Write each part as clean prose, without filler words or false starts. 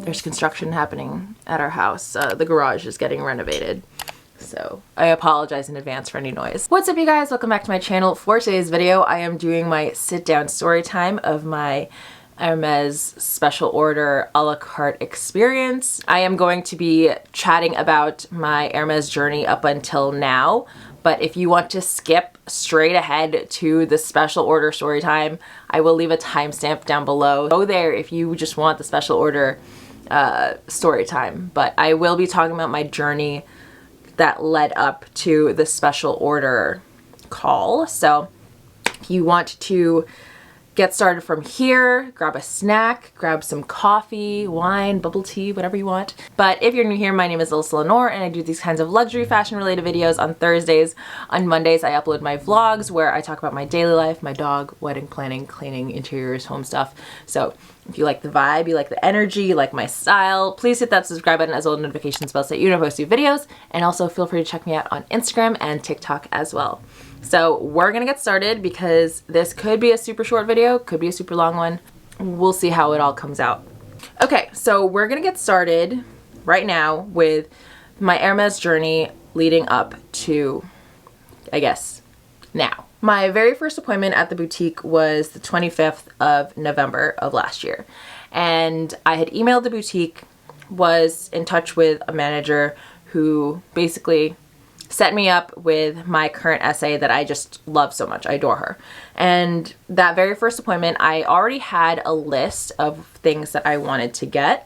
There's construction happening at our house. The garage is getting renovated. So I apologize in advance for any noise. What's up, you guys? Welcome back to my channel. For today's video, I am doing my sit down story time of my Hermès special order a la carte experience. I am going to be chatting about my Hermès journey up until now, but if you want to skip straight ahead to the special order story time, I will leave a timestamp down below. Go there if you just want the special order story time, but I will be talking about my journey that led up to the special order call. So if you want to get started from here, grab a snack, grab some coffee, wine, bubble tea, whatever you want. But if you're new here, my name is Alyssa Lenore and I do these kinds of luxury fashion related videos on Thursdays. On Mondays, I upload my vlogs where I talk about my daily life, my dog, wedding planning, cleaning, interiors, home stuff. So if you like the vibe, you like the energy, you like my style, please hit that subscribe button as well as notifications bell so that you know when I post new videos. And also feel free to check me out on Instagram and TikTok as well. So we're gonna get started because this could be a super short video, could be a super long one. We'll see how it all comes out. Okay, so we're gonna get started right now with my Hermès journey leading up to, I guess, now. My very first appointment at the boutique was the 25th of November of last year. And I had emailed the boutique, was in touch with a manager who basically set me up with my current SA that I just love so much. I adore her. And that very first appointment, I already had a list of things that I wanted to get,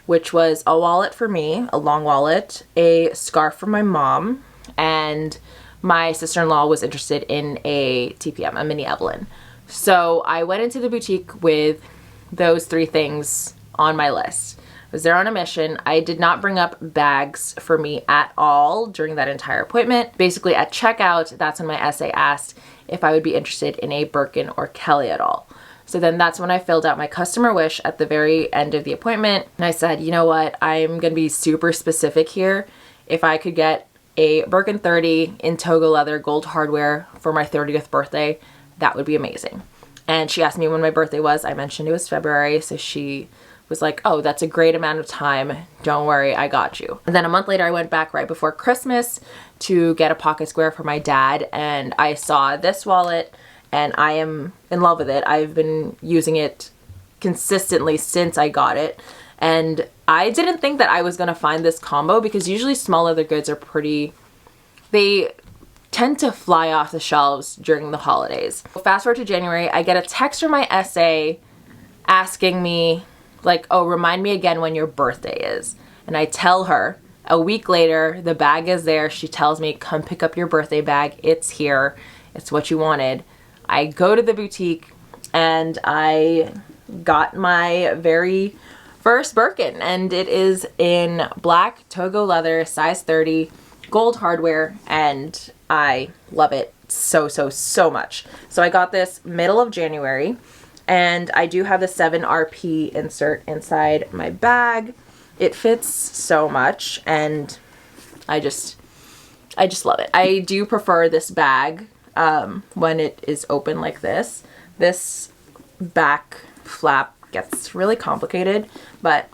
which was a wallet for me, a long wallet, a scarf for my mom, and my sister-in-law was interested in a TPM, a mini Evelyn. So I went into the boutique with those three things on my list. I was there on a mission. I did not bring up bags for me at all during that entire appointment. Basically at checkout, that's when my SA asked if I would be interested in a Birkin or Kelly at all. So then that's when I filled out my customer wish at the very end of the appointment. And I said, you know what, I'm gonna be super specific here. If I could get a Birkin 30 in Togo leather gold hardware for my 30th birthday, that would be amazing. And she asked me when my birthday was. I mentioned it was February, so she was like, oh, that's a great amount of time. Don't worry, I got you. And then a month later, I went back right before Christmas to get a pocket square for my dad, and I saw this wallet, and I am in love with it. I've been using it consistently since I got it, and I didn't think that I was gonna find this combo because usually small leather goods are they tend to fly off the shelves during the holidays. Fast forward to January, I get a text from my SA asking me, like, oh, remind me again when your birthday is. And I tell her. A week later, the bag is there. She tells me, come pick up your birthday bag. It's here. It's what you wanted. I go to the boutique and I got my very first Birkin, and it is in black Togo leather, size 30, gold hardware, and I love it so, so, so much. So I got this middle of January. And I do have the 7RP insert inside my bag. It fits so much and I just love it. I do prefer this bag when it is open like this. This back flap gets really complicated, but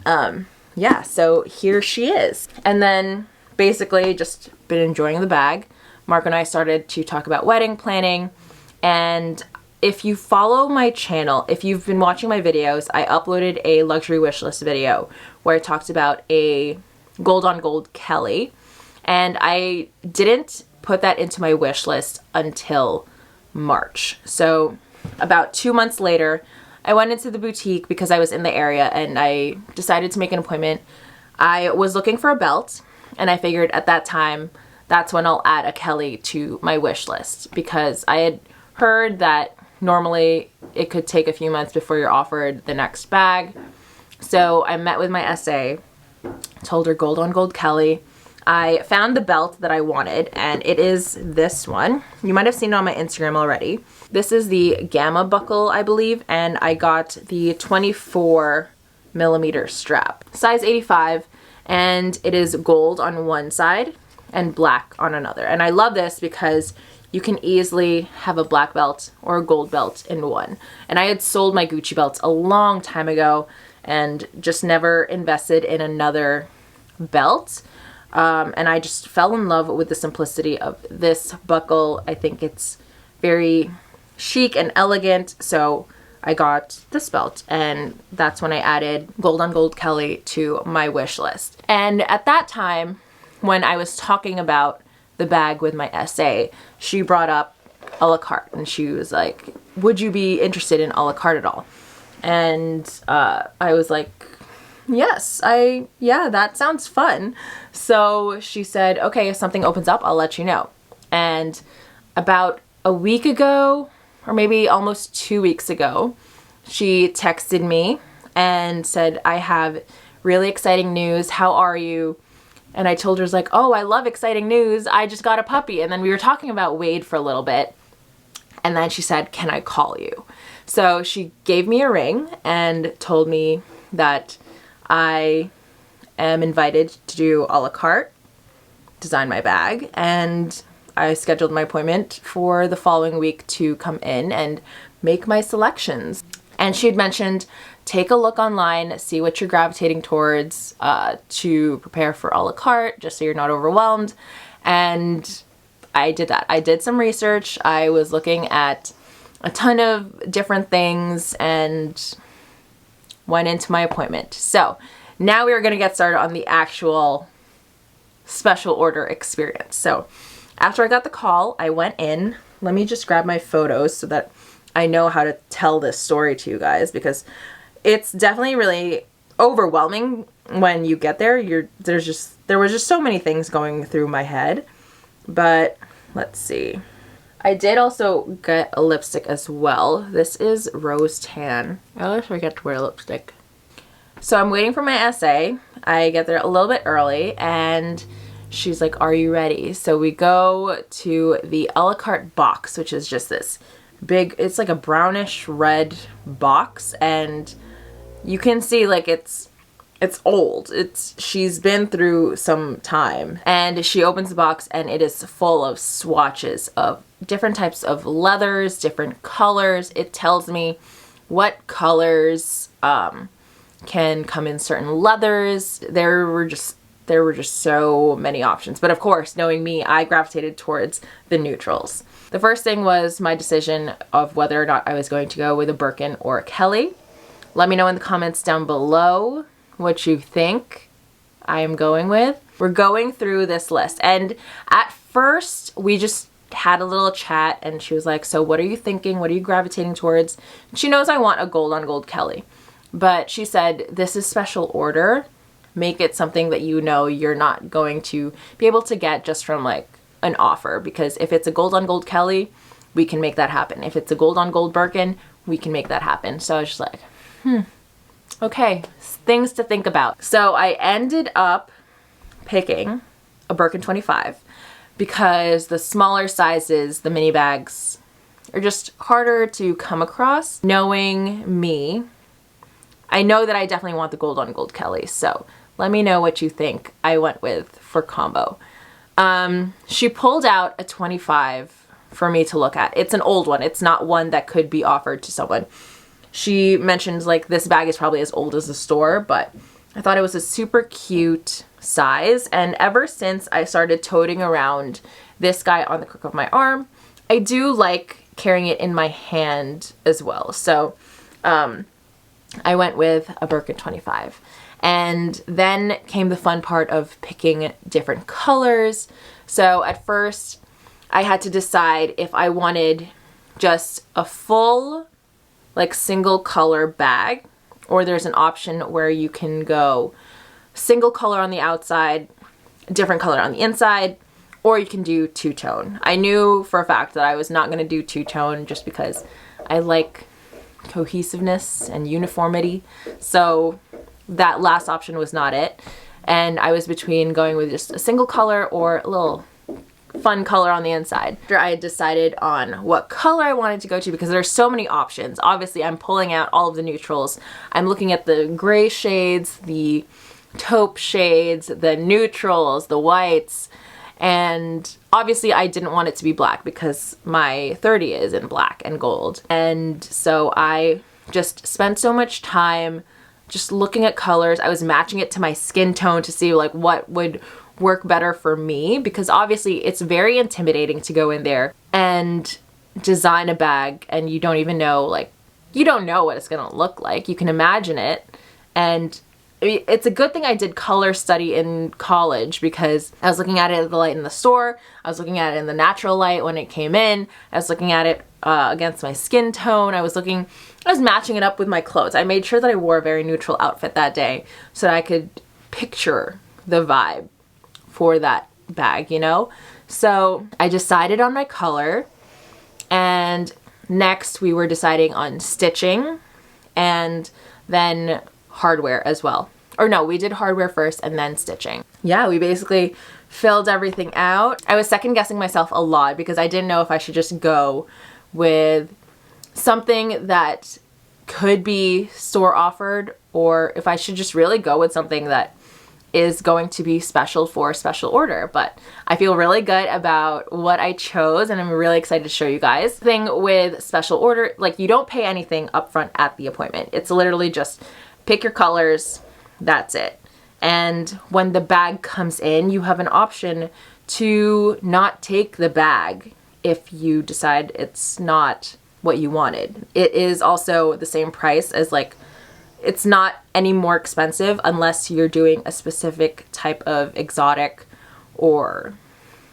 yeah, so here she is. And then basically just been enjoying the bag. Mark and I started to talk about wedding planning, and if you follow my channel, if you've been watching my videos, I uploaded a luxury wish list video where I talked about a gold on gold Kelly, and I didn't put that into my wish list until March. So about 2 months later, I went into the boutique because I was in the area and I decided to make an appointment. I was looking for a belt, and I figured at that time, that's when I'll add a Kelly to my wish list because I had heard that normally it could take a few months before you're offered the next bag. So I met with my SA, told her gold on gold Kelly. I found the belt that I wanted, and it is this one. You might have seen it on my Instagram already. This is the Gamma buckle, I believe, and I got the 24mm strap, size 85, and it is gold on one side and black on another. And I love this because you can easily have a black belt or a gold belt in one. And I had sold my Gucci belts a long time ago and just never invested in another belt. And I just fell in love with the simplicity of this buckle. I think it's very chic and elegant, so I got this belt, and that's when I added Gold on Gold Kelly to my wish list. And at that time, when I was talking about the bag with my SA, she brought up a la carte, and she was like, would you be interested in a la carte at all? And I was like, yes, yeah, that sounds fun. So she said, okay, if something opens up, I'll let you know. And about a week ago, or maybe almost 2 weeks ago, she texted me and said, I have really exciting news. How are you? And I told her, like, oh, I love exciting news. I just got a puppy. And then we were talking about Wade for a little bit. And then she said, can I call you? So she gave me a ring and told me that I am invited to do a la carte, design my bag, and I scheduled my appointment for the following week to come in and make my selections. And she had mentioned, take a look online, see what you're gravitating towards to prepare for a la carte, just so you're not overwhelmed. And I did that. I did some research. I was looking at a ton of different things and went into my appointment. So now we are going to get started on the actual special order experience. So after I got the call, I went in. Let me just grab my photos so that I know how to tell this story to you guys, because it's definitely really overwhelming when you get there. There was just so many things going through my head. But let's see. I did also get a lipstick as well. This is Rose Tan. I always forget to wear lipstick. So I'm waiting for my SA. I get there a little bit early and she's like, are you ready? So we go to the a la carte box, which is just this big, it's like a brownish red box, and you can see like it's old. She's been through some time. And she opens the box and it is full of swatches of different types of leathers, different colors. It tells me what colors can come in certain leathers. There were just so many options. But of course, knowing me, I gravitated towards the neutrals. The first thing was my decision of whether or not I was going to go with a Birkin or a Kelly. Let me know in the comments down below what you think I am going with. We're going through this list, and at first we just had a little chat, and she was like, so what are you thinking? What are you gravitating towards? She knows I want a gold on gold Kelly, but she said, this is special order. Make it something that you know you're not going to be able to get just from like an offer, because if it's a gold on gold Kelly, we can make that happen. If it's a gold on gold Birkin, we can make that happen. So I was just like, okay, things to think about. So I ended up picking a Birkin 25 because the smaller sizes, the mini bags, are just harder to come across. Knowing me, I know that I definitely want the gold on gold Kelly. So let me know what you think I went with for combo. She pulled out a 25 for me to look at. It's an old one. It's not one that could be offered to someone. She mentioned like this bag is probably as old as the store, but I thought it was a super cute size. And ever since I started toting around this guy on the crook of my arm, I do like carrying it in my hand as well. So I went with a Birkin 25. And then came the fun part of picking different colors. So at first I had to decide if I wanted just a full like single color bag, or there's an option where you can go single color on the outside, different color on the inside, or you can do two-tone. I knew for a fact that I was not going to do two-tone just because I like cohesiveness and uniformity. So that last option was not it. And I was between going with just a single color or a little fun color on the inside. After I had decided on what color I wanted to go to, because there's so many options. Obviously, I'm pulling out all of the neutrals. I'm looking at the gray shades, the taupe shades, the neutrals, the whites, And obviously I didn't want it to be black because my 30 is in black and gold. And so I just spent so much time just looking at colors. I was matching it to my skin tone to see like what would work better for me, because obviously it's very intimidating to go in there and design a bag and you don't even know, like, you don't know what it's gonna look like. You can imagine it. And it's a good thing I did color study in college, because I was looking at it in the light in the store, I was looking at it in the natural light when it came in, I was looking at it against my skin tone, I was matching it up with my clothes. I made sure that I wore a very neutral outfit that day so that I could picture the vibe for that bag, you know? So I decided on my color, and next we were deciding on stitching and then hardware as well. Or no, we did hardware first and then stitching. Yeah, we basically filled everything out. I was second guessing myself a lot because I didn't know if I should just go with something that could be store offered or if I should just really go with something that is going to be special for special order. But I feel really good about what I chose and I'm really excited to show you guys. The thing with special order, like, you don't pay anything upfront at the appointment. It's literally just pick your colors, that's it. And when the bag comes in, you have an option to not take the bag if you decide it's not what you wanted. It is also the same price as, like, it's not any more expensive unless you're doing a specific type of exotic or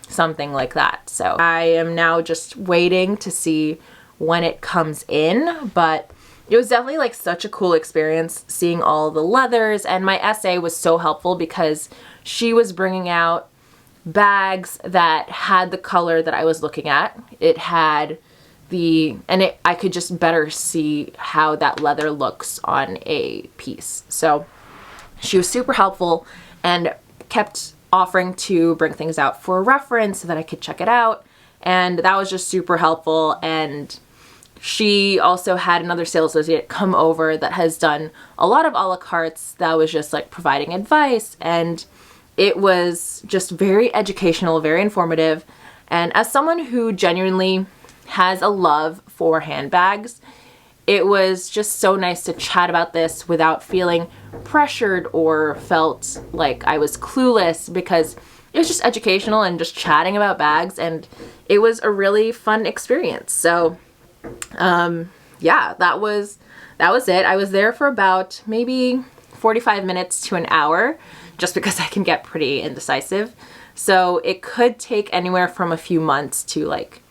something like that. So I am now just waiting to see when it comes in, but it was definitely like such a cool experience seeing all the leathers, and my SA was so helpful because she was bringing out bags that had the color that I was looking at. It had I could just better see how that leather looks on a piece. So she was super helpful and kept offering to bring things out for reference so that I could check it out. And that was just super helpful. And she also had another sales associate come over that has done a lot of a la cartes that was just like providing advice. And it was just very educational, very informative. And as someone who genuinely has a love for handbags, it was just so nice to chat about this without feeling pressured or felt like I was clueless, because it was just educational and just chatting about bags, and it was a really fun experience. So yeah, that was it. I was there for about maybe 45 minutes to an hour just because I can get pretty indecisive. So it could take anywhere from a few months to like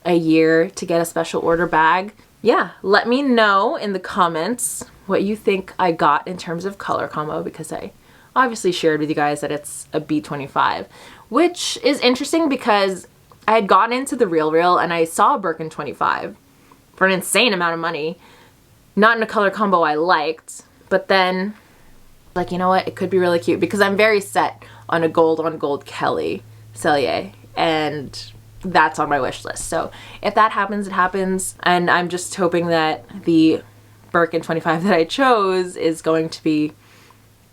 a year to get a special order bag. Yeah, let me know in the comments what you think I got in terms of color combo, because I obviously shared with you guys that it's a B25, which is interesting because I had gotten into the RealReal and I saw a Birkin 25 for an insane amount of money, not in a color combo I liked, but then like, you know what, it could be really cute because I'm very set on a gold on gold Kelly Cellier, and that's on my wish list. So if that happens, it happens. And I'm just hoping that the Birkin 25 that I chose is going to be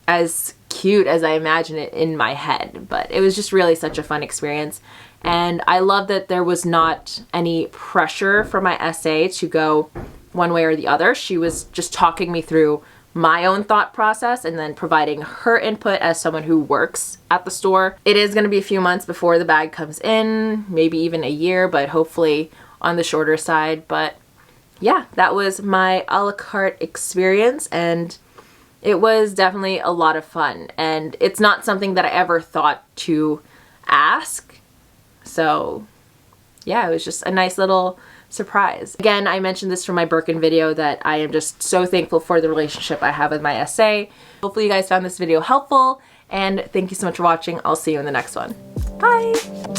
as cute as I imagine it in my head. But it was just really such a fun experience. And I love that there was not any pressure for my SA to go one way or the other. She was just talking me through my own thought process and then providing her input as someone who works at the store. It is going to be a few months before the bag comes in, maybe even a year, but hopefully on the shorter side. But yeah, that was my a la carte experience, and it was definitely a lot of fun. And it's not something that I ever thought to ask. So yeah, it was just a nice little surprise. Again, I mentioned this from my Birkin video that I am just so thankful for the relationship I have with my SA. Hopefully you guys found this video helpful, and thank you so much for watching. I'll see you in the next one. Bye!